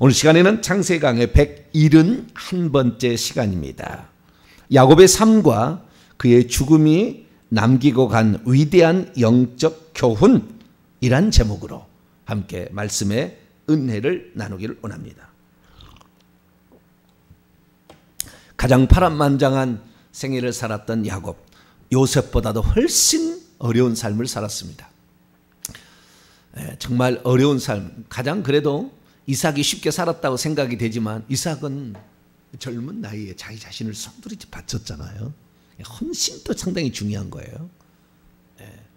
오늘 시간에는 창세기 강의 171번째 시간입니다. 야곱의 삶과 그의 죽음이 남기고 간 위대한 영적 교훈이란 제목으로 함께 말씀의 은혜를 나누기를 원합니다. 가장 파란만장한 생애를 살았던 야곱, 요셉보다도 훨씬 어려운 삶을 살았습니다. 정말 어려운 삶, 가장 그래도 이삭이 쉽게 살았다고 생각이 되지만 이삭은 젊은 나이에 자기 자신을 손들이 바쳤잖아요. 헌신도 상당히 중요한 거예요.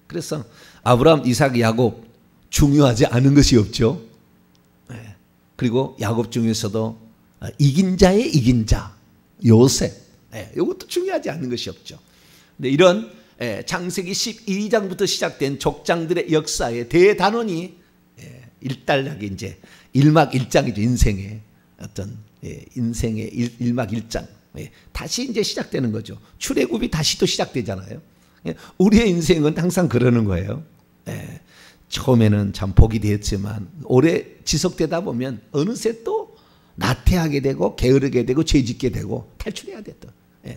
그래서 아브라함, 이삭, 야곱 중요하지 않은 것이 없죠. 그리고 야곱 중에서도 이긴 자의 이긴 자 요셉, 이것도 중요하지 않은 것이 없죠. 근데 이런 창세기 12장부터 시작된 족장들의 역사에 대단원이 일단락이 이제 일막일장이죠. 인생의 어떤 인생의 일막일장 다시 이제 시작되는 거죠. 출애굽이 다시 또 시작되잖아요. 우리의 인생은 항상 그러는 거예요. 처음에는 참 복이 되었지만 오래 지속되다 보면 어느새 또 나태하게 되고 게으르게 되고 죄짓게 되고 탈출해야 돼. 또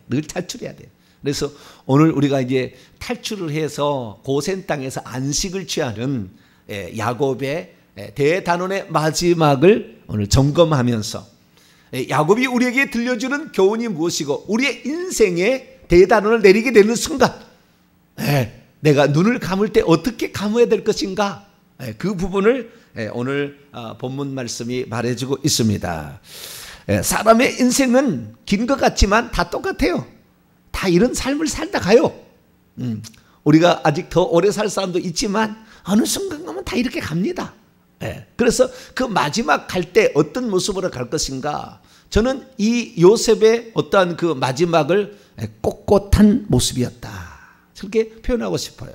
늘 탈출해야 돼요. 그래서 오늘 우리가 이제 탈출을 해서 고센 땅에서 안식을 취하는 야곱의 대단원의 마지막을 오늘 점검하면서 야곱이 우리에게 들려주는 교훈이 무엇이고 우리의 인생에 대단원을 내리게 되는 순간 내가 눈을 감을 때 어떻게 감아야 될 것인가, 그 부분을 오늘 본문 말씀이 말해주고 있습니다. 사람의 인생은 긴 것 같지만 다 똑같아요. 다 이런 삶을 살다 가요. 우리가 아직 더 오래 살 사람도 있지만 어느 순간 가면 다 이렇게 갑니다. 그래서 그 마지막 갈 때 어떤 모습으로 갈 것인가, 저는 이 요셉의 어떠한 그 마지막을 꼿꼿한 모습이었다, 그렇게 표현하고 싶어요.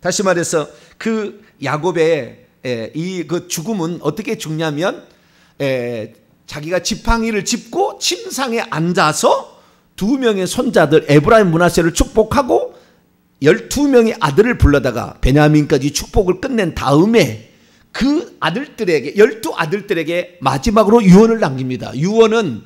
다시 말해서 그 야곱의 이 그 죽음은 어떻게 죽냐면 자기가 지팡이를 짚고 침상에 앉아서 2명의 손자들 에브라임, 므낫세를 축복하고 12명의 아들을 불러다가 베냐민까지 축복을 끝낸 다음에 그 아들들에게 12아들들에게 마지막으로 유언을 남깁니다. 유언은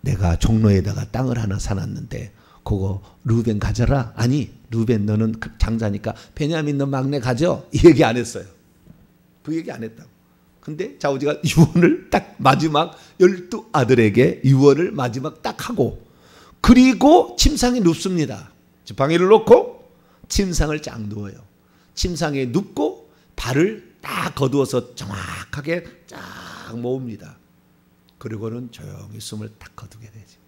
내가 종로에다가 땅을 하나 사놨는데 그거 루벤 가져라. 아니 루벤 너는 장자니까 베냐민 너 막내 가져. 이 얘기 안 했어요. 그 얘기 안 했다고. 근데 자우지가 유언을 딱 마지막 12아들에게 유언을 마지막 딱 하고 그리고 침상에 눕습니다. 지팡이를 놓고 침상을 쫙 누워요. 침상에 눕고 발을 딱 거두어서 정확하게 쫙 모읍니다. 그리고는 조용히 숨을 딱 거두게 되죠.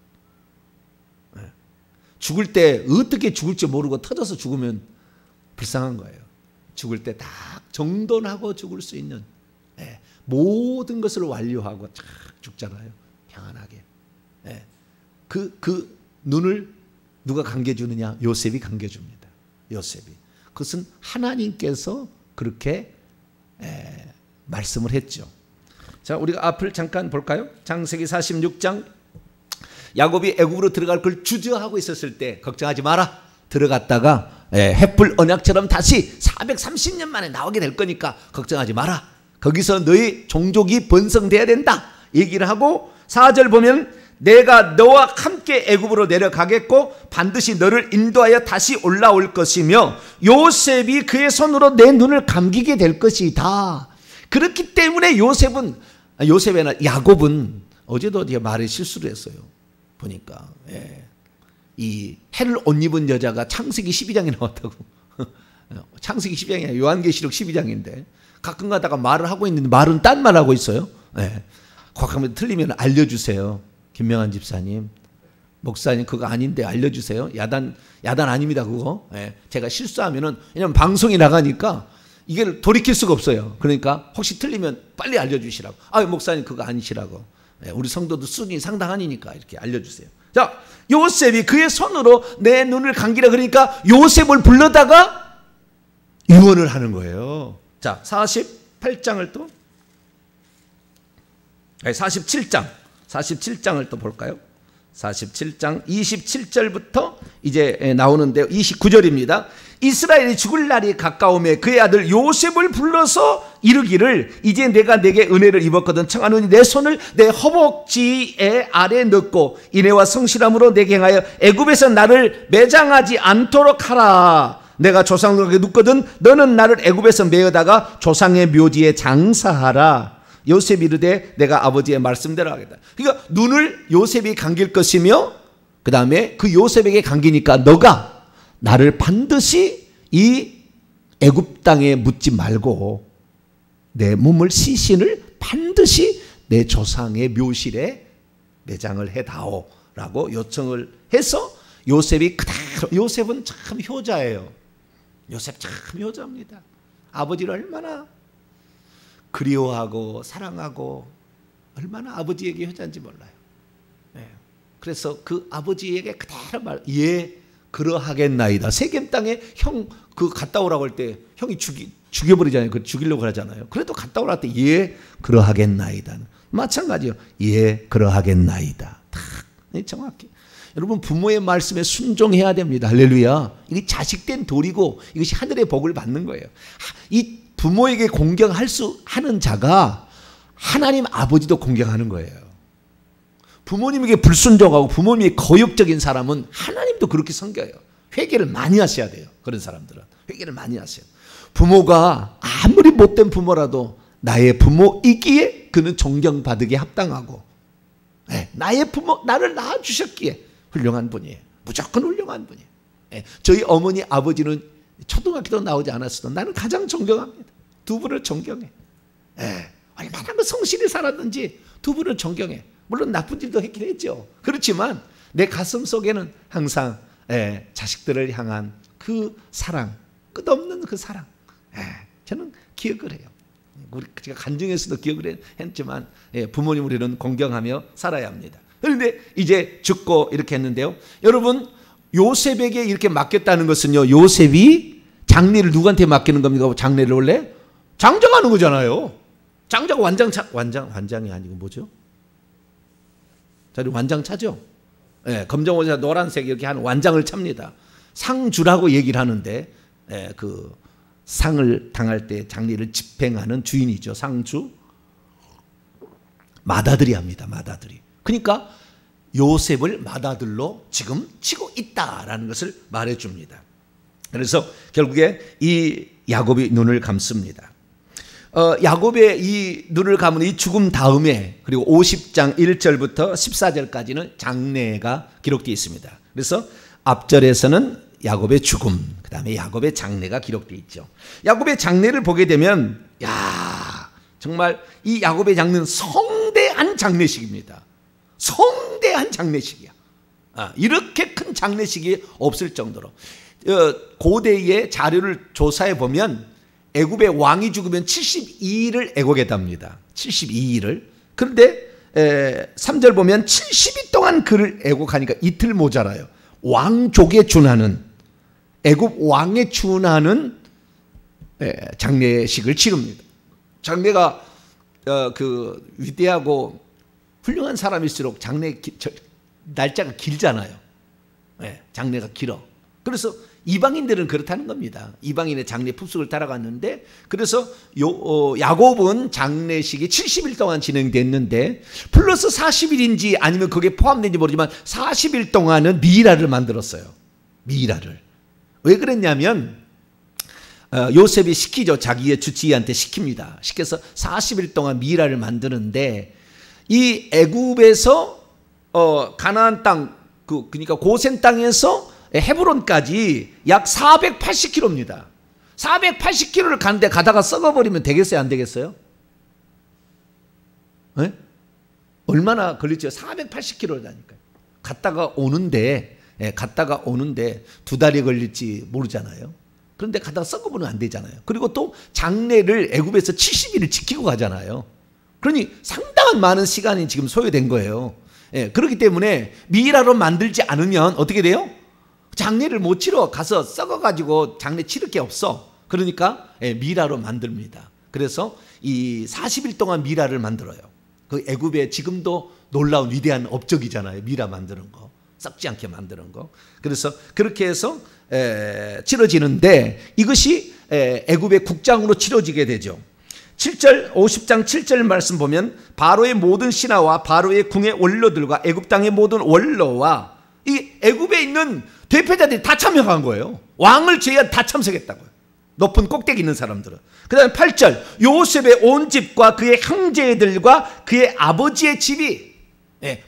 죽을 때 어떻게 죽을지 모르고 터져서 죽으면 불쌍한 거예요. 죽을 때 딱 정돈하고 죽을 수 있는 모든 것을 완료하고 쫙 죽잖아요. 평안하게. 그 눈을 누가 감겨주느냐? 요셉이 감겨줍니다. 요셉이. 그것은 하나님께서 그렇게 말씀을 했죠. 자, 우리가 앞을 잠깐 볼까요? 창세기 46장. 야곱이 애굽으로 들어갈 걸 주저하고 있었을 때 걱정하지 마라. 들어갔다가 횃불 언약처럼 다시 430년 만에 나오게 될 거니까 걱정하지 마라. 거기서 너희 종족이 번성돼야 된다 얘기를 하고 4절 보면 내가 너와 함께 애굽으로 내려가겠고 반드시 너를 인도하여 다시 올라올 것이며 요셉이 그의 손으로 내 눈을 감기게 될 것이다. 그렇기 때문에 야곱은 어제도 말에 실수를 했어요. 보니까 이 해를 옷 입은 여자가 창세기 12장에 나왔다고. 창세기 12장이 아니라 요한계시록 12장인데 가끔 가다가 말을 하고 있는데 말은 딴 말 하고 있어요. 가끔 틀리면 알려주세요. 김명환 집사님, 목사님 그거 아닌데 알려주세요. 야단 아닙니다 그거. 제가 실수하면은 왜냐면 방송이 나가니까 이게 돌이킬 수가 없어요. 그러니까 혹시 틀리면 빨리 알려주시라고. 목사님 그거 아니시라고. 우리 성도도 수준이 상당하니까 이렇게 알려주세요. 자, 요셉이 그의 손으로 내 눈을 감기라 그러니까 요셉을 불러다가 유언을 하는 거예요. 자, 47장을 또 47장을 또 볼까요? 47장 27절부터 이제 나오는데요. 29절입니다. 이스라엘이 죽을 날이 가까움에 그의 아들 요셉을 불러서 이르기를 이제 내가 내게 은혜를 입었거든 청하노니 내 손을 내 허벅지에 아래 넣고 인애와 성실함으로 내게 행하여 애굽에서 나를 매장하지 않도록 하라. 내가 조상들에게 눕거든 너는 나를 애굽에서 메어다가 조상의 묘지에 장사하라. 요셉이 이르되 내가 아버지의 말씀대로 하겠다. 그러니까 눈을 요셉이 감길 것이며 그 다음에 그 요셉에게 감기니까 너가 나를 반드시 이 애굽 땅에 묻지 말고 내 몸을 시신을 반드시 내 조상의 묘실에 매장을 해다오 라고 요청을 해서 요셉이 그대로, 요셉은 참 효자예요. 요셉 참 효자입니다. 아버지를 얼마나 그리워하고 사랑하고 얼마나 아버지에게 효자인지 몰라요. 네. 그래서 그 아버지에게 그대로 예 그러하겠나이다. 세겜 땅에 형 그 갔다 오라고 할 때 형이 죽여버리잖아요. 그 죽이려고 하잖아요. 그래도 갔다 오라 할 때 예 그러하겠나이다. 마찬가지요. 예 그러하겠나이다. 딱 정확히. 여러분 부모의 말씀에 순종해야 됩니다. 할렐루야. 이게 자식된 도리고 이것이 하늘의 복을 받는 거예요. 이 부모에게 하는 자가 하나님 아버지도 공경하는 거예요. 부모님에게 불순종하고 부모님이 거역적인 사람은 하나님도 그렇게 섬겨요. 회개를 많이 하셔야 돼요. 그런 사람들은 회개를 많이 하셔야 돼요. 부모가 아무리 못된 부모라도 나의 부모이기에 그는 존경받으기에 합당하고 네, 나의 부모 나를 낳아주셨기에 훌륭한 분이에요. 무조건 훌륭한 분이에요. 네, 저희 어머니 아버지는 초등학교도 나오지 않았어도 나는 가장 존경합니다. 두 분을 존경해. 네, 얼마나 그 성실히 살았는지 두 분을 존경해. 물론 나쁜 일도 했긴 했죠. 그렇지만 내 가슴 속에는 항상 자식들을 향한 그 사랑, 끝없는 그 사랑, 저는 기억을 해요. 우리 제가 간증에서도 기억을 했지만 부모님 우리는 공경하며 살아야 합니다. 그런데 이제 죽고 이렇게 했는데요. 여러분 요셉에게 이렇게 맡겼다는 것은요. 요셉이 장례를 누구한테 맡기는 겁니까? 장례를 원래 장정하는 거잖아요. 장자가 완장이 아니고 뭐죠? 자리 완장 차죠. 검정옷에 노란색 이렇게 하는 완장을 찹니다. 상주라고 얘기를 하는데 그 상을 당할 때 장례를 집행하는 주인이죠. 상주. 맏아들이 합니다. 맏아들이. 그러니까 요셉을 맏아들로 지금 치고 있다라는 것을 말해줍니다. 그래서 결국에 이 야곱이 눈을 감습니다. 야곱의 이 눈을 감은 이 죽음 다음에 그리고 50장 1절부터 14절까지는 장례가 기록되어 있습니다. 그래서 앞절에서는 야곱의 죽음, 그 다음에 야곱의 장례가 기록되어 있죠. 야곱의 장례를 보게 되면 정말 이 야곱의 장례는 성대한 장례식입니다. 성대한 장례식이야. 이렇게 큰 장례식이 없을 정도로 고대의 자료를 조사해 보면 애굽의 왕이 죽으면 72일을 애곡했답니다. 72일을. 그런데 3절 보면 70일 동안 그를 애곡하니까 이틀 모자라요. 왕족에 준하는 애굽 왕에 준하는 장례식을 치릅니다. 장례가 그 위대하고 훌륭한 사람일수록 장례 날짜가 길잖아요. 장례가 길어. 그래서 이방인들은 그렇다는 겁니다. 이방인의 장례 습속을 따라갔는데 그래서 야곱은 장례식이 70일 동안 진행됐는데 플러스 40일인지 아니면 그게 포함된지 모르지만 40일 동안은 미이라를 만들었어요. 미이라를. 왜 그랬냐면 요셉이 시키죠. 자기의 주치의한테 시킵니다. 시켜서 40일 동안 미이라를 만드는데 이 애굽에서 가나안 땅 그러니까 고센 땅에서 헤브론까지 약 480km입니다. 480km를 가는데 가다가 썩어버리면 되겠어요? 안 되겠어요? 네? 얼마나 걸리죠? 480km를 가니까요. 갔다가 오는데 2달이 걸릴지 모르잖아요. 그런데 가다가 썩어버리면 안 되잖아요. 그리고 또 장례를 애굽에서 70일을 지키고 가잖아요. 그러니 상당한 많은 시간이 지금 소요된 거예요. 그렇기 때문에 미이라로 만들지 않으면 어떻게 돼요? 장례를 못 치러 가서 썩어가지고 장례 치를 게 없어. 그러니까 미라로 만듭니다. 그래서 이 40일 동안 미라를 만들어요. 그 애굽에 지금도 놀라운 위대한 업적이잖아요. 미라 만드는 거. 썩지 않게 만드는 거. 그래서 그렇게 해서 치러지는데 이것이 애굽의 국장으로 치러지게 되죠. 7절 50장 7절 말씀 보면 바로의 모든 신하와 바로의 궁의 원로들과 애굽 땅의 모든 원로와 이 애굽에 있는 대표자들이 다 참여한 거예요. 왕을 제외한 다 참석했다고요. 높은 꼭대기 있는 사람들은. 그 다음에 8절 요셉의 온 집과 그의 형제들과 그의 아버지의 집이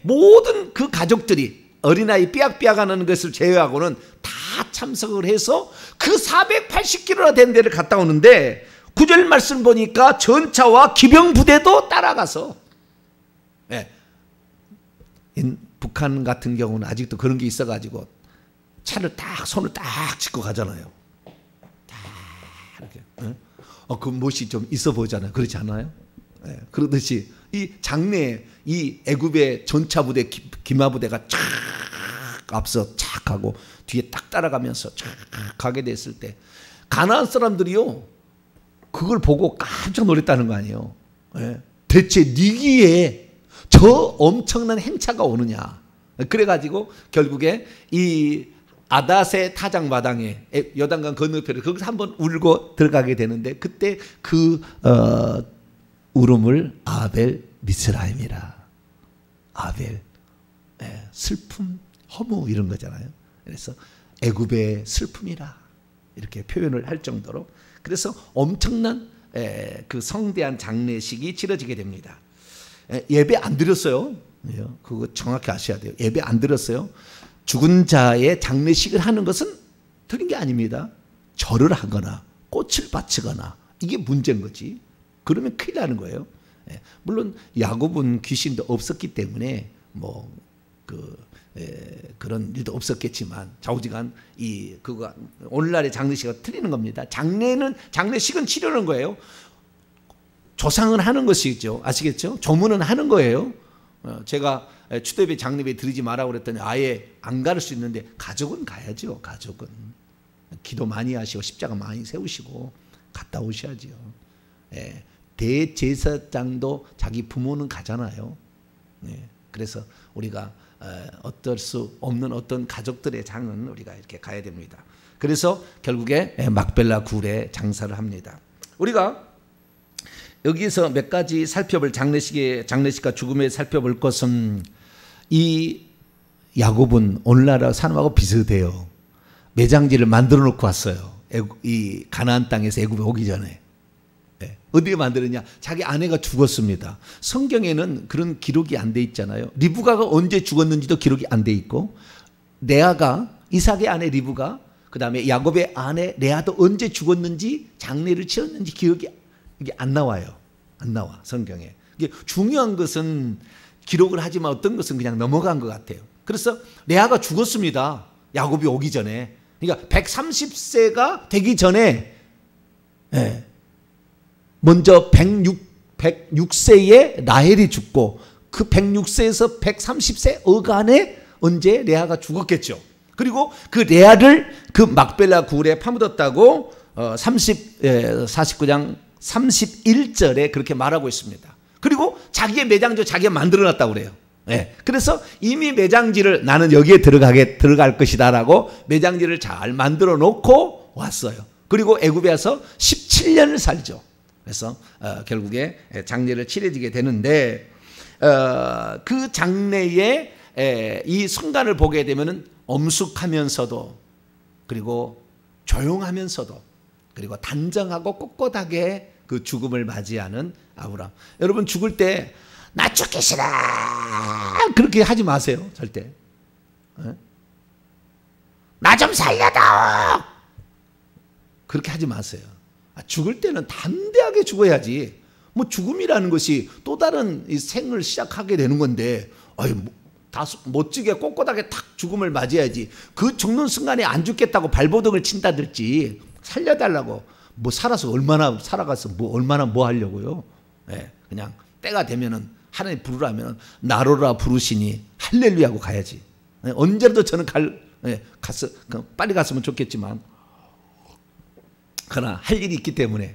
모든 그 가족들이 어린아이 삐약삐약하는 것을 제외하고는 다 참석을 해서 그 480km나 된 데를 갔다 오는데 9절 말씀 보니까 전차와 기병 부대도 따라가서 북한 같은 경우는 아직도 그런 게 있어가지고 차를 딱 손을 딱 짚고 가잖아요. 딱 이렇게 그 멋이 좀 있어 보이잖아요. 그렇지 않아요? 그러듯이 이 장내에 이 애굽의 전차 부대 기마 부대가 쫙 앞서 쫙 가고 뒤에 딱 따라가면서 쫙 가게 됐을 때 가나안 사람들이요 그걸 보고 깜짝 놀랐다는 거 아니에요. 대체 니기에 저 엄청난 행차가 오느냐. 그래가지고 결국에 이 아닷의 타작마당에 요단강 건너편에 거기서 한번 울고 들어가게 되는데 그때 그 울음을 아벨 미스라임이라. 아벨 슬픔 허무 이런 거잖아요. 그래서 애굽의 슬픔이라 이렇게 표현을 할 정도로 그래서 엄청난 그 성대한 장례식이 치러지게 됩니다. 예배 안 드렸어요. 그거 정확히 아셔야 돼요. 예배 안 드렸어요. 죽은 자의 장례식을 하는 것은 틀린 게 아닙니다. 절을 하거나 꽃을 바치거나 이게 문제인 거지. 그러면 큰일 나는 거예요. 물론 야곱은 귀신도 없었기 때문에 뭐 그런 일도 없었겠지만 좌우지간 그거 오늘날의 장례식은 틀리는 겁니다. 장례식은 치르는 거예요. 조상은 하는 것이죠. 아시겠죠? 조문은 하는 거예요. 제가 추대배 장례에 드리지 마라고 그랬더니 아예 안 가를 수 있는데 가족은 가야죠. 가족은 기도 많이 하시고 십자가 많이 세우시고 갔다 오셔야죠. 대제사장도 자기 부모는 가잖아요. 그래서 우리가 어떨 수 없는 어떤 가족들의 장은 우리가 이렇게 가야 됩니다. 그래서 결국에 막벨라 굴에 장사를 합니다. 우리가 여기서 몇 가지 살펴볼 장례식과 죽음에 살펴볼 것은 이 야곱은 오늘날 사람하고 비슷해요. 매장지를 만들어 놓고 왔어요. 이 가나안 땅에서 애굽에 오기 전에. 어디에 만들었냐? 자기 아내가 죽었습니다. 성경에는 그런 기록이 안 돼 있잖아요. 리브가가 언제 죽었는지도 기록이 안 돼 있고 레아가 이삭의 아내 리브가 그 다음에 야곱의 아내 레아도 언제 죽었는지 장례를 치렀는지 기억이 이게 안 나와요. 안 나와 성경에. 이게 중요한 것은 기록을 하지만 어떤 것은 그냥 넘어간 것 같아요. 그래서 레아가 죽었습니다. 야곱이 오기 전에. 그러니까 130세가 되기 전에 먼저 106세에 라헬이 죽고 그 106세에서 130세 어간에 언제 레아가 죽었겠죠. 그리고 그 레아를 그 막벨라 굴에 파묻었다고 49장 31절에 그렇게 말하고 있습니다. 그리고 자기의 매장지 자기가 만들어놨다고 그래요. 그래서 이미 매장지를 나는 여기에 들어갈 것이다 라고 매장지를 잘 만들어 놓고 왔어요. 그리고 애굽에 와서 17년을 살죠. 그래서 결국에 장례를 치러지게 되는데 그 장례의 이 순간을 보게 되면 엄숙하면서도 그리고 조용하면서도 그리고 단정하고 꼿꼿하게 그 죽음을 맞이하는 아브라함. 여러분 죽을 때 나 죽기 싫어 그렇게 하지 마세요. 절대. 나 좀 살려다오 그렇게 하지 마세요. 죽을 때는 담대하게 죽어야지. 뭐 죽음이라는 것이 또 다른 이 생을 시작하게 되는 건데 멋지게 꼿꼿하게 탁 죽음을 맞이해야지. 그 죽는 순간에 안 죽겠다고 발버둥을 친다든지 살려달라고 뭐 살아서 얼마나 살아가서 뭐 얼마나 뭐 하려고요. 그냥 때가 되면은 하나님 부르라면 나로라 부르시니 할렐루야하고 가야지. 언제라도 저는 빨리 갔으면 좋겠지만 그러나 할 일이 있기 때문에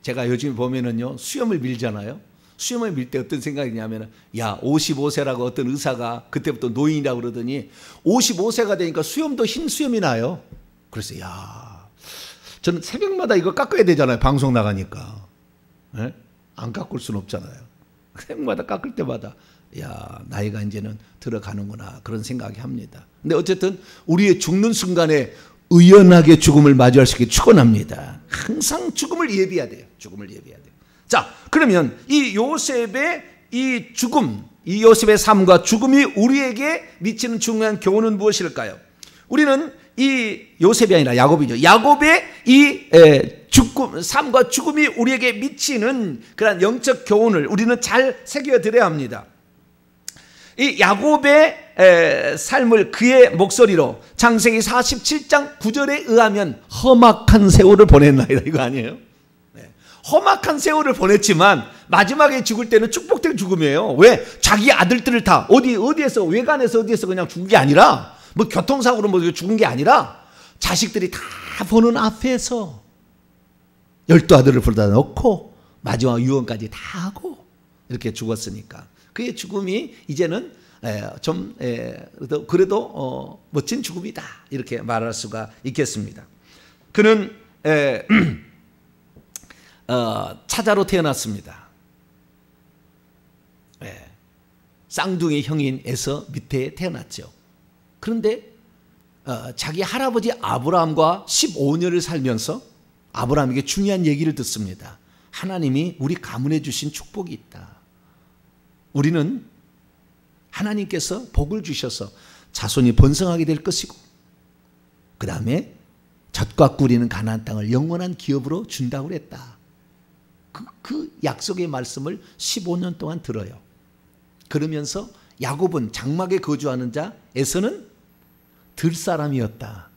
제가 요즘 보면은요 수염을 밀잖아요. 수염을 밀 때 어떤 생각이냐면 야 55세라고 어떤 의사가 그때부터 노인이라고 그러더니 55세가 되니까 수염도 흰 수염이 나요. 그래서 야 저는 새벽마다 이거 깎아야 되잖아요. 방송 나가니까. 예? 안 깎을 수는 없잖아요. 생마다 깎을 때마다 야, 나이가 이제는 들어가는구나 그런 생각이 합니다. 근데 어쨌든 우리의 죽는 순간에 의연하게 죽음을 맞이할 수 있게 축원합니다. 항상 죽음을 예비해야 돼요. 죽음을 예비해야 돼요. 자, 그러면 이 요셉의 이 죽음, 이 요셉의 삶과 죽음이 우리에게 미치는 중요한 교훈은 무엇일까요? 우리는 이 요셉이 아니라 야곱이죠. 야곱의 이 죽음, 삶과 죽음이 우리에게 미치는 그런 영적 교훈을 우리는 잘 새겨드려야 합니다. 이 야곱의 삶을 그의 목소리로 창세기 47장 9절에 의하면 험악한 세월을 보냈나이다 이거 아니에요? 네. 험악한 세월을 보냈지만 마지막에 죽을 때는 축복된 죽음이에요. 왜? 자기 아들들을 다 어디에서 외관에서 어디에서 그냥 죽은 게 아니라 뭐 교통사고로 뭐 죽은 게 아니라 자식들이 다 보는 앞에서 12아들을 불러다 놓고 마지막 유언까지 다 하고 이렇게 죽었으니까 그의 죽음이 이제는 좀 그래도 멋진 죽음이다 이렇게 말할 수가 있겠습니다. 그는 차자로 태어났습니다. 쌍둥이 형인 에서 밑에 태어났죠. 그런데 자기 할아버지 아브라함과 15년을 살면서 아브라함에게 중요한 얘기를 듣습니다. 하나님이 우리 가문에 주신 축복이 있다. 우리는 하나님께서 복을 주셔서 자손이 번성하게 될 것이고 그 다음에 젖과 꿀이는 가나안 땅을 영원한 기업으로 준다고 그랬다. 그 약속의 말씀을 15년 동안 들어요. 그러면서 야곱은 장막에 거주하는 자, 에서는 들사람이었다.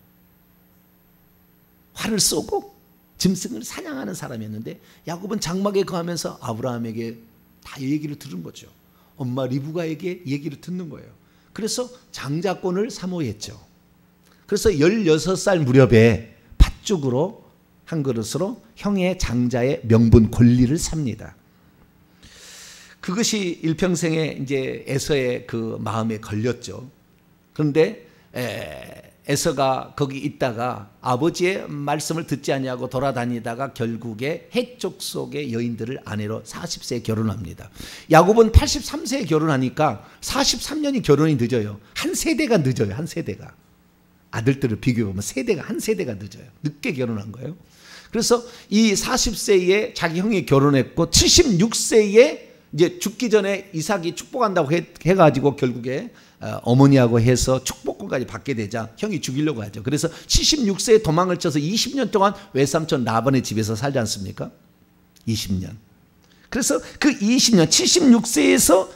활을 쏘고 짐승을 사냥하는 사람이었는데 야곱은 장막에 거하면서 아브라함에게 다 얘기를 들은 거죠. 엄마 리브가에게 얘기를 듣는 거예요. 그래서 장자권을 사모했죠. 그래서 16살 무렵에 팥죽으로 한 그릇으로 형의 장자의 명분 권리를 삽니다. 그것이 일평생에 이제 에서의 그 마음에 걸렸죠. 그런데 에서가 거기 있다가 아버지의 말씀을 듣지 아니하고 돌아다니다가 결국에 해족 속의 여인들을 아내로 40세에 결혼합니다. 야곱은 83세에 결혼하니까 43년이 결혼이 늦어요. 한 세대가 늦어요. 한 세대가. 아들들을 비교해보면 세대가 한 세대가 늦어요. 늦게 결혼한 거예요. 그래서 이 40세에 자기 형이 결혼했고 76세에 이제 죽기 전에 이삭이 축복한다고 해가지고 결국에 어머니하고 해서 축복권까지 받게 되자 형이 죽이려고 하죠. 그래서 76세에 도망을 쳐서 20년 동안 외삼촌 라반의 집에서 살지 않습니까? 20년. 그래서 그 20년 76세에서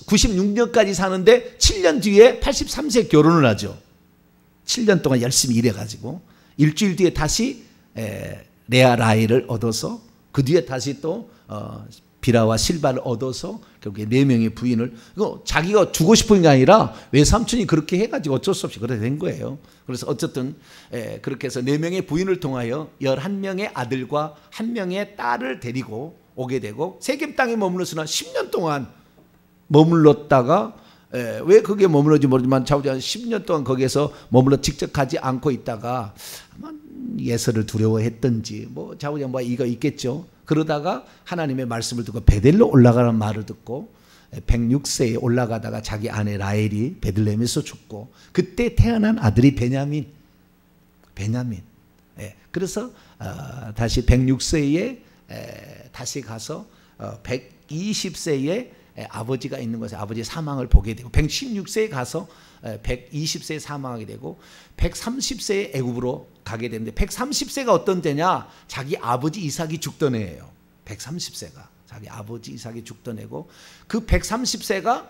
96년까지 사는데 7년 뒤에 83세에 결혼을 하죠. 7년 동안 열심히 일해가지고 일주일 뒤에 다시 레아 라헬을 얻어서 그 뒤에 다시 또 비라와 실바를 얻어서 결국에 4명의 부인을 자기가 주고 싶은 게 아니라 외삼촌이 그렇게 해가지고 어쩔 수 없이 그렇게 된 거예요. 그래서 어쨌든 그렇게 해서 4명의 부인을 통하여 11명의 아들과 1명의 딸을 데리고 오게 되고 세겜 땅에 머물렀으나 10년 동안 머물렀다가 왜 거기에 머물렀는지 모르지만 자우지간 10년 동안 거기에서 머물러 직접 가지 않고 있다가 아마 예서를 두려워했던지 뭐 자우지간 뭐 이거 있겠죠. 그러다가 하나님의 말씀을 듣고 베델로 올라가는 말을 듣고 106세에 올라가다가 자기 아내 라헬이 베들레헴에서 죽고 그때 태어난 아들이 베냐민. 그래서 다시 106세에 다시 가서 120세에 아버지가 있는 곳에 아버지의 사망을 보게 되고 116세에 가서 120세에 사망하게 되고 130세에 애굽으로 가게 되는데 130세가 어떤 때냐? 자기 아버지 이삭이 죽던 해예요. 130세가 자기 아버지 이삭이 죽던 해고 그 130세가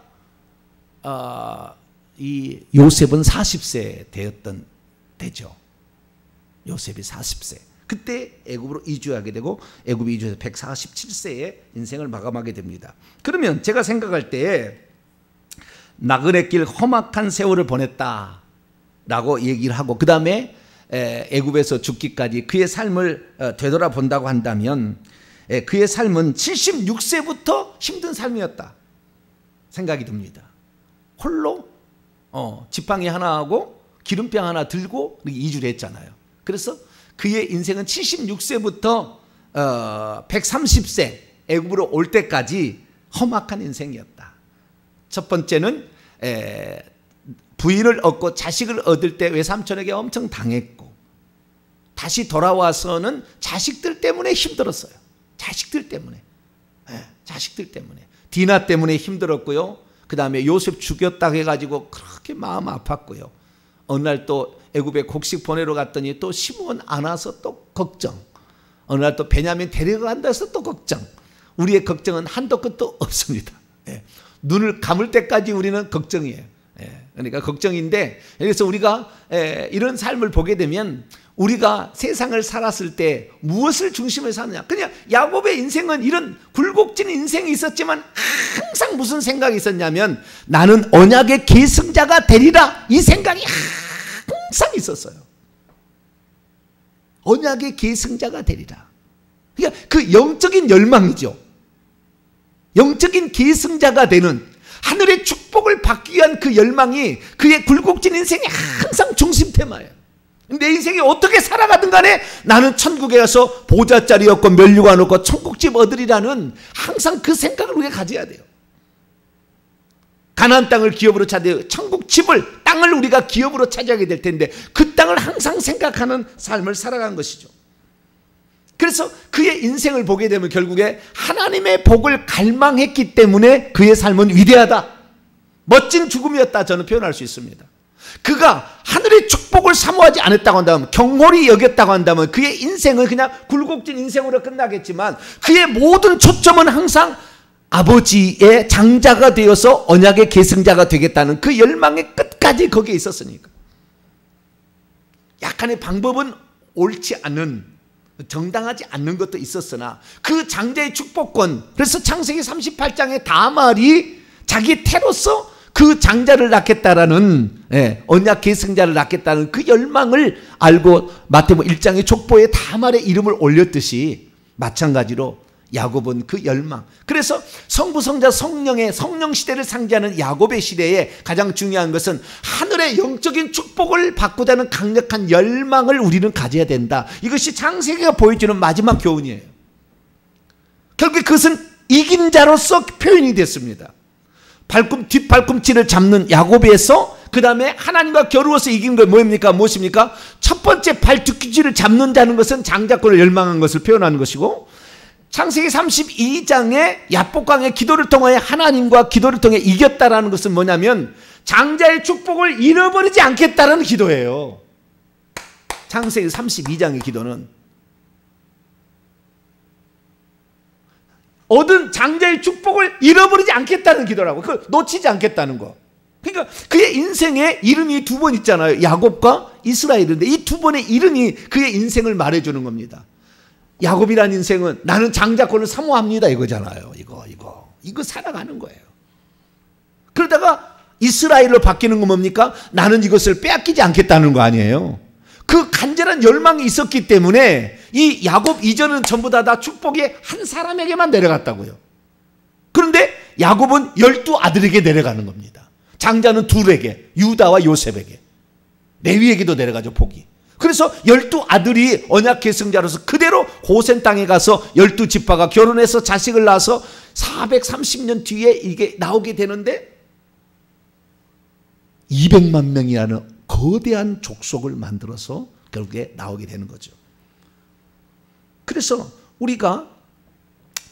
이 요셉은 40세 되었던 때죠. 요셉이 40세. 그때 애굽으로 이주하게 되고 애굽에 이주해서 147세에 인생을 마감하게 됩니다. 그러면 제가 생각할 때에 나그네 길 험악한 세월을 보냈다라고 얘기를 하고 그 다음에 애굽에서 죽기까지 그의 삶을 되돌아본다고 한다면 그의 삶은 76세부터 힘든 삶이었다 생각이 듭니다. 홀로 지팡이 하나 하고 기름병 하나 들고 이주를 했잖아요. 그래서 그의 인생은 76세부터 130세 애굽으로 올 때까지 험악한 인생이었다. 첫 번째는 부인을 얻고 자식을 얻을 때 외삼촌에게 엄청 당했고, 다시 돌아와서는 자식들 때문에 힘들었어요. 자식들 때문에. 자식들 때문에. 디나 때문에 힘들었고요. 그 다음에 요셉 죽였다고 해가지고 그렇게 마음 아팠고요. 어느 날 또 애굽에 곡식 보내러 갔더니 또 시므온 안 와서 또 걱정. 어느 날 또 베냐민 데려간다 해서 또 걱정. 우리의 걱정은 한도 끝도 없습니다. 눈을 감을 때까지 우리는 걱정이에요. 그러니까 걱정인데, 그래서 우리가 이런 삶을 보게 되면 우리가 세상을 살았을 때 무엇을 중심으로 사느냐. 그냥 야곱의 인생은 이런 굴곡진 인생이 있었지만 항상 무슨 생각이 있었냐면, 나는 언약의 계승자가 되리라, 이 생각이 항상 있었어요. 언약의 계승자가 되리라. 그러니까 그 영적인 열망이죠. 영적인 계승자가 되는, 하늘의 축복을 받기 위한 그 열망이 그의 굴곡진 인생의 항상 중심 테마예요. 내 인생이 어떻게 살아가든 간에 나는 천국에 가서 보좌자리 얻고 면류관 얻고 천국집 얻으리라는 항상 그 생각을 우리가 가져야 돼요. 가나안 땅을 기업으로 찾아야, 천국집을, 땅을 우리가 기업으로 차지하게 될 텐데 그 땅을 항상 생각하는 삶을 살아간 것이죠. 그래서 그의 인생을 보게 되면 결국에 하나님의 복을 갈망했기 때문에 그의 삶은 위대하다, 멋진 죽음이었다, 저는 표현할 수 있습니다. 그가 하늘의 축복을 사모하지 않았다고 한다면, 경홀히 여겼다고 한다면 그의 인생은 그냥 굴곡진 인생으로 끝나겠지만, 그의 모든 초점은 항상 아버지의 장자가 되어서 언약의 계승자가 되겠다는 그 열망의 끝까지 거기에 있었으니까. 약간의 방법은 옳지 않은, 정당하지 않는 것도 있었으나 그 장자의 축복권, 그래서 창세기 38장에 다말이 자기 태로서 그 장자를 낳겠다라는, 언약 계승자를 낳겠다는 그 열망을 알고 마태복음 1장의 족보에 다말의 이름을 올렸듯이, 마찬가지로 야곱은 그 열망, 그래서 성부 성자 성령의 성령 시대를 상징하는 야곱의 시대에 가장 중요한 것은 하늘의 영적인 축복을 받고자 하는 강력한 열망을 우리는 가져야 된다. 이것이 창세기가 보여주는 마지막 교훈이에요. 결국 그것은 이긴 자로서 표현이 됐습니다. 뒷발꿈치를 잡는 야곱에서 그 다음에 하나님과 겨루어서 이긴 건 무엇입니까? 첫 번째 발뒤꿈치를 잡는 자는 것은 장자권을 열망한 것을 표현하는 것이고, 창세기 32장에 야복강의 기도를 통하여 하나님과 기도를 통해 이겼다라는 것은 뭐냐면 장자의 축복을 잃어버리지 않겠다라는 기도예요. 창세기 32장의 기도는 얻은 장자의 축복을 잃어버리지 않겠다는 기도라고. 그걸 놓치지 않겠다는 거. 그러니까 그의 인생에 이름이 두 번 있잖아요. 야곱과 이스라엘인데 이 두 번의 이름이 그의 인생을 말해주는 겁니다. 야곱이라는 인생은 나는 장자권을 사모합니다 이거잖아요. 이거 살아가는 거예요. 그러다가 이스라엘로 바뀌는 건 뭡니까? 나는 이것을 빼앗기지 않겠다는 거 아니에요. 그 간절한 열망이 있었기 때문에 이 야곱 이전은 전부 다 축복이 한 사람에게만 내려갔다고요. 그런데 야곱은 12아들에게 내려가는 겁니다. 장자는 둘에게, 유다와 요셉에게, 레위에게도 내려가죠, 복이. 그래서 12아들이 언약 계승자로서 그대로 고센 땅에 가서 12지파가 결혼해서 자식을 낳아서 430년 뒤에 이게 나오게 되는데 200만 명이라는 거대한 족속을 만들어서 결국에 나오게 되는 거죠. 그래서 우리가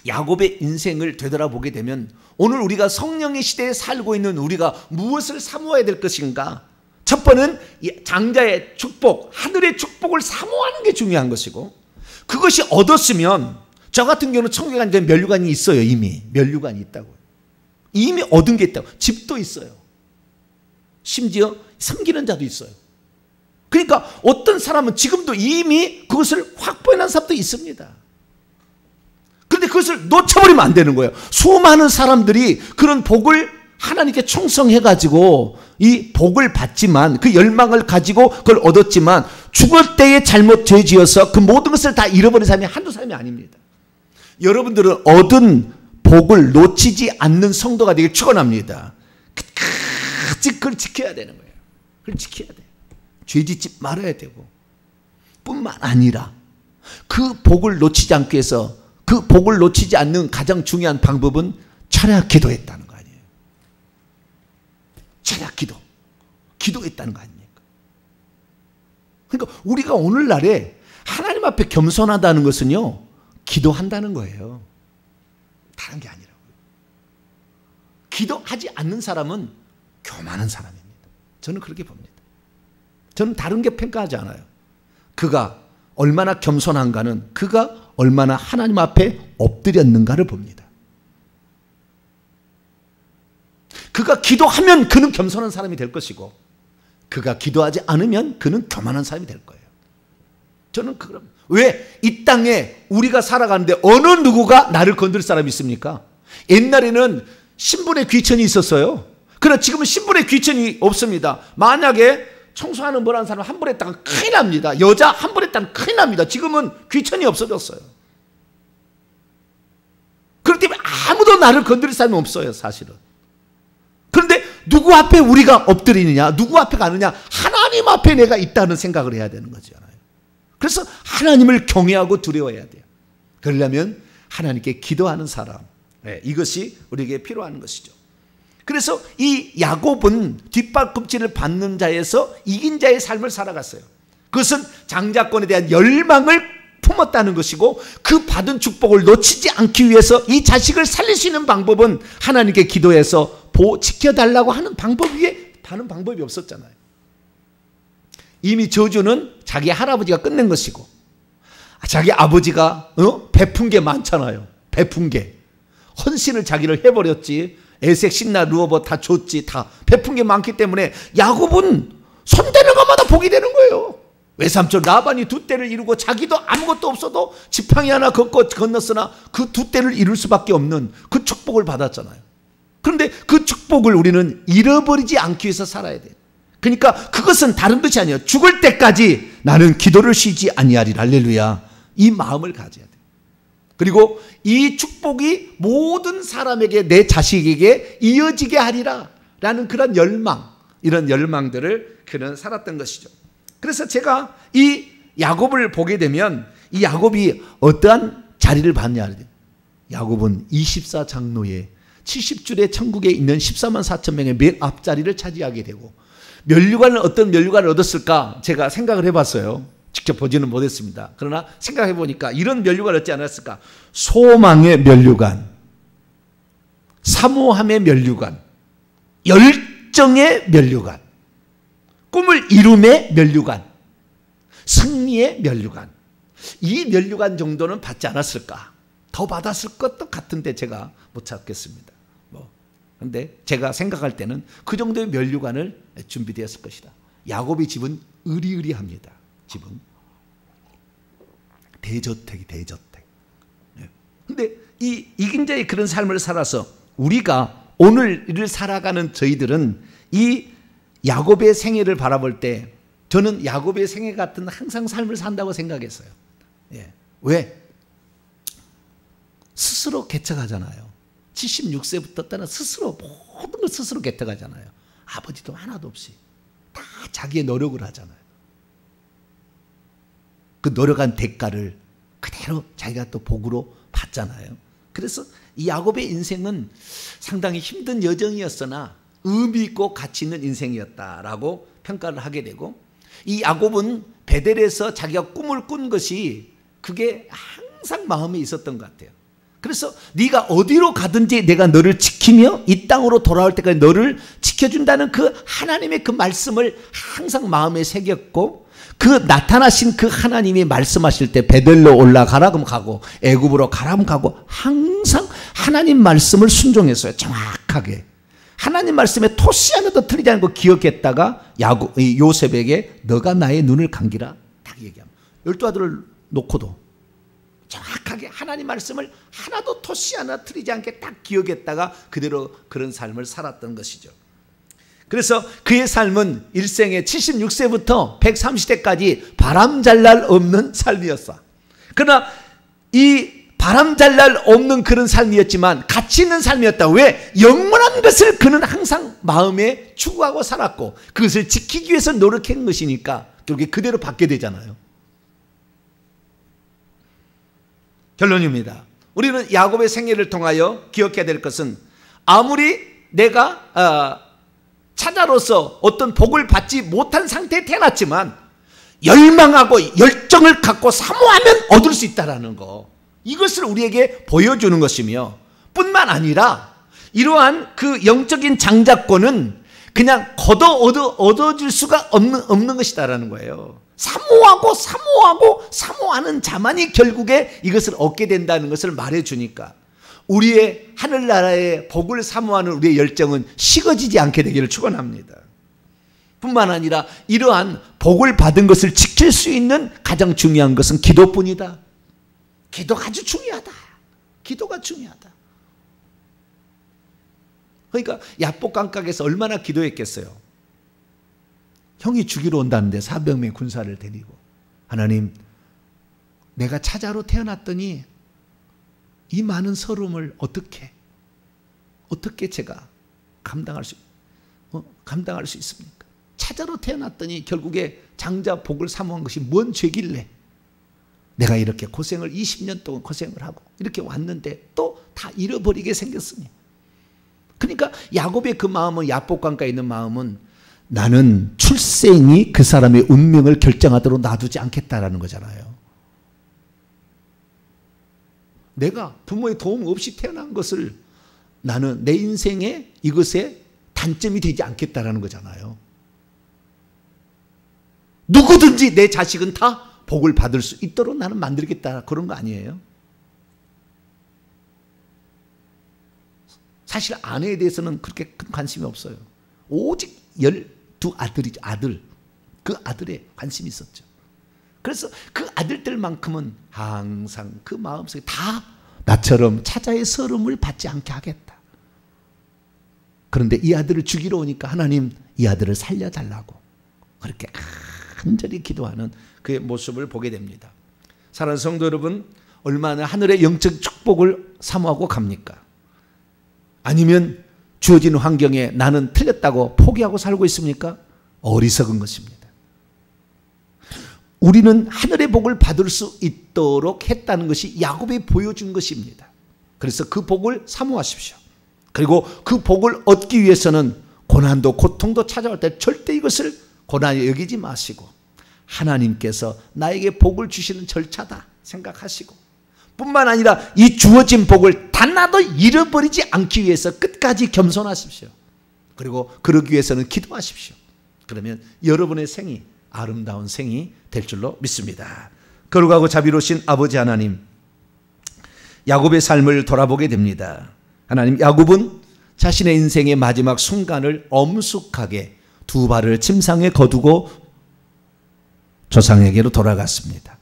야곱의 인생을 되돌아보게 되면 오늘 우리가 성령의 시대에 살고 있는 우리가 무엇을 사모해야 될 것인가? 첫 번은 장자의 축복, 하늘의 축복을 사모하는 게 중요한 것이고, 그것이 얻었으면, 저 같은 경우는 천국에 간 데 면류관이 있어요. 이미 면류관이 있다고요. 이미 얻은 게 있다고. 집도 있어요. 심지어 섬기는 자도 있어요. 그러니까 어떤 사람은 지금도 이미 그것을 확보해놓은 사람도 있습니다. 그런데 그것을 놓쳐버리면 안 되는 거예요. 수많은 사람들이 그런 복을 하나님께 충성해가지고 이 복을 받지만, 그 열망을 가지고 그걸 얻었지만 죽을 때에 잘못 죄지어서 그 모든 것을 다 잃어버린 사람이 한두 사람이 아닙니다. 여러분들은 얻은 복을 놓치지 않는 성도가 되길 축원합니다. 끝까지 그걸 지켜야 되는 거예요. 그걸 지켜야 돼요. 죄짓지 말아야 되고, 뿐만 아니라 그 복을 놓치지 않기 위해서 그 복을 놓치지 않는 가장 중요한 방법은 철야 기도했다는 거 아니에요. 철야 기도했다는 거 아닙니까? 그러니까 우리가 오늘날에 하나님 앞에 겸손하다는 것은요, 기도한다는 거예요. 다른 게 아니라고요. 기도하지 않는 사람은 교만한 사람입니다. 저는 그렇게 봅니다. 저는 다른 게 평가하지 않아요. 그가 얼마나 겸손한가는 그가 얼마나 하나님 앞에 엎드렸는가를 봅니다. 그가 기도하면 그는 겸손한 사람이 될 것이고, 그가 기도하지 않으면 그는 교만한 사람이 될 거예요. 저는 그럼 왜 이 땅에 우리가 살아가는데 어느 누구가 나를 건들 사람이 있습니까? 옛날에는 신분의 귀천이 있었어요. 그러나 지금은 신분의 귀천이 없습니다. 만약에 청소하는 뭐라는 사람 한 번 했다가 큰일 납니다. 여자 한 번 했다가 큰일 납니다. 지금은 귀천이 없어졌어요. 그렇기 때문에 아무도 나를 건드릴 사람이 없어요, 사실은. 그런데 누구 앞에 우리가 엎드리느냐, 누구 앞에 가느냐, 하나님 앞에 내가 있다는 생각을 해야 되는 거잖아요. 그래서 하나님을 경외하고 두려워해야 돼요. 그러려면 하나님께 기도하는 사람, 이것이 우리에게 필요한 것이죠. 그래서 이 야곱은 뒷발꿈치를 받는 자에서 이긴 자의 삶을 살아갔어요. 그것은 장자권에 대한 열망을 품었다는 것이고, 그 받은 축복을 놓치지 않기 위해서 이 자식을 살릴 수 있는 방법은 하나님께 기도해서 지켜달라고 하는 방법 위에 다른 방법이 없었잖아요. 이미 저주는 자기 할아버지가 끝낸 것이고, 자기 아버지가 베푼 게 많잖아요. 베푼 게. 헌신을 자기를 해버렸지. 에색, 신나, 루어버 다 줬지. 다 베푼 게 많기 때문에 야곱은 손대는 것마다 복이 되는 거예요. 외삼촌 라반이 두 떼를 이루고 자기도 아무것도 없어도 지팡이 하나 건넜으나 그 두 떼를 이룰 수밖에 없는 그 축복을 받았잖아요. 그런데 그 축복을 우리는 잃어버리지 않기 위해서 살아야 돼요. 그러니까 그것은 다른 것이 아니에요. 죽을 때까지 나는 기도를 쉬지 아니하리라. 할렐루야. 이 마음을 가져야 돼요. 그리고 이 축복이 모든 사람에게, 내 자식에게 이어지게 하리라 라는 그런 열망, 이런 열망들을 그는 살았던 것이죠. 그래서 제가 이 야곱을 보게 되면 이 야곱이 어떠한 자리를 받냐. 야곱은 24장로의 70줄의 천국에 있는 14만 4천 명의 맨 앞자리를 차지하게 되고, 면류관을 어떤 면류관을 얻었을까 제가 생각을 해봤어요. 직접 보지는 못했습니다. 그러나 생각해 보니까 이런 면류관을 얻지 않았을까. 소망의 면류관, 사모함의 면류관, 열정의 면류관, 꿈을 이룸의 면류관, 승리의 면류관, 이 면류관 정도는 받지 않았을까. 더 받았을 것도 같은데 제가 못 찾겠습니다. 그런데 제가 생각할 때는 그 정도의 면류관을 준비되었을 것이다. 야곱의 집은 의리의리합니다. 집은 대저택이 대저택. 그런데 이 이긴 자의 그런 삶을 살아서 우리가 오늘을 살아가는 저희들은 이 야곱의 생애를 바라볼 때 저는 야곱의 생애 같은 항상 삶을 산다고 생각했어요. 왜? 스스로 개척하잖아요. 76세부터 떠나 스스로 모든 걸 스스로 개척하잖아요. 아버지도 하나도 없이 다 자기의 노력을 하잖아요. 그 노력한 대가를 그대로 자기가 또 복으로 받잖아요. 그래서 이 야곱의 인생은 상당히 힘든 여정이었으나 의미 있고 가치 있는 인생이었다라고 평가를 하게 되고, 이 야곱은 베델에서 자기가 꿈을 꾼 것이 그게 항상 마음에 있었던 것 같아요. 그래서 네가 어디로 가든지 내가 너를 지키며 이 땅으로 돌아올 때까지 너를 지켜준다는 그 하나님의 그 말씀을 항상 마음에 새겼고, 그 나타나신 그 하나님이 말씀하실 때 베델로 올라가라 그러면 가고, 애굽으로 가라 그러면 가고, 항상 하나님 말씀을 순종했어요. 정확하게 하나님 말씀에 토시 하나도 틀리지 않은 거 기억했다가 요셉에게 너가 나의 눈을 감기라 딱 얘기합니다. 12아들을 놓고도 정확하게 하나님 말씀을 하나도 토시 하나 틀리지 않게 딱 기억했다가 그대로 그런 삶을 살았던 것이죠. 그래서 그의 삶은 일생에 76세부터 130세까지 바람 잘 날 없는 삶이었어. 그러나 이 바람 잘 날 없는 그런 삶이었지만 가치 있는 삶이었다. 왜? 영원한 것을 그는 항상 마음에 추구하고 살았고, 그것을 지키기 위해서 노력한 것이니까 결국에 그대로 받게 되잖아요. 결론입니다. 우리는 야곱의 생애를 통하여 기억해야 될 것은 아무리 내가 차자로서 어떤 복을 받지 못한 상태에 태어났지만 열망하고 열정을 갖고 사모하면 얻을 수 있다는 거, 이것을 우리에게 보여주는 것이며, 뿐만 아니라 이러한 그 영적인 장자권은 그냥 얻어질 수가 없는 것이다라는 거예요. 사모하는 자만이 결국에 이것을 얻게 된다는 것을 말해주니까 우리의 하늘나라의 복을 사모하는 우리의 열정은 식어지지 않게 되기를 축원합니다. 뿐만 아니라 이러한 복을 받은 것을 지킬 수 있는 가장 중요한 것은 기도뿐이다. 기도가 아주 중요하다. 기도가 중요하다. 그러니까 야복강가에서 얼마나 기도했겠어요. 형이 죽이러 온다는데 400명의 군사를 데리고, 하나님, 내가 차자로 태어났더니 이 많은 서름을 어떻게 제가 감당할 수 있습니까? 차자로 태어났더니 결국에 장자 복을 사모한 것이 뭔 죄길래 내가 이렇게 고생을 20년 동안 고생을 하고 이렇게 왔는데 또 다 잃어버리게 생겼으니. 그러니까 야곱의 그 마음은, 야복강가에 있는 마음은, 나는 출생이 그 사람의 운명을 결정하도록 놔두지 않겠다라는 거잖아요. 내가 부모의 도움 없이 태어난 것을 나는 내 인생에 이것에 단점이 되지 않겠다라는 거잖아요. 누구든지 내 자식은 다 복을 받을 수 있도록 나는 만들겠다, 그런 거 아니에요? 사실 아내에 대해서는 그렇게 큰 관심이 없어요. 오직 12아들이죠. 그 아들에 관심이 있었죠. 그래서 그 아들들만큼은 항상 그 마음속에 다 나처럼 차자의 서름을 받지 않게 하겠다. 그런데 이 아들을 죽이러 오니까 하나님, 이 아들을 살려달라고 그렇게 간절히 기도하는 그의 모습을 보게 됩니다. 사랑하는 성도 여러분, 얼마나 하늘의 영적 축복을 사모하고 갑니까? 아니면 주어진 환경에 나는 틀렸다고 포기하고 살고 있습니까? 어리석은 것입니다. 우리는 하늘의 복을 받을 수 있도록 했다는 것이 야곱이 보여준 것입니다. 그래서 그 복을 사모하십시오. 그리고 그 복을 얻기 위해서는 고난도 고통도 찾아올 때 절대 이것을 고난이 여기지 마시고 하나님께서 나에게 복을 주시는 절차다 생각하시고, 뿐만 아니라 이 주어진 복을 단나도 잃어버리지 않기 위해서 끝까지 겸손하십시오. 그리고 그러기 위해서는 기도하십시오. 그러면 여러분의 생이 아름다운 생이 될 줄로 믿습니다. 거룩하고 자비로우신 아버지 하나님, 야곱의 삶을 돌아보게 됩니다. 하나님, 야곱은 자신의 인생의 마지막 순간을 엄숙하게 두 발을 침상에 거두고 조상에게로 돌아갔습니다.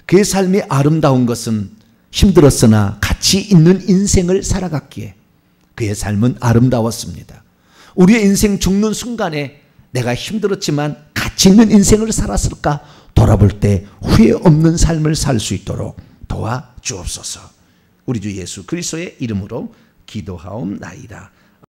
그의 삶이 아름다운 것은 힘들었으나 가치 있는 인생을 살아갔기에 그의 삶은 아름다웠습니다. 우리의 인생 죽는 순간에 내가 힘들었지만 가치 있는 인생을 살았을까 돌아볼 때 후회 없는 삶을 살 수 있도록 도와주옵소서. 우리 주 예수 그리스도의 이름으로 기도하옵나이다.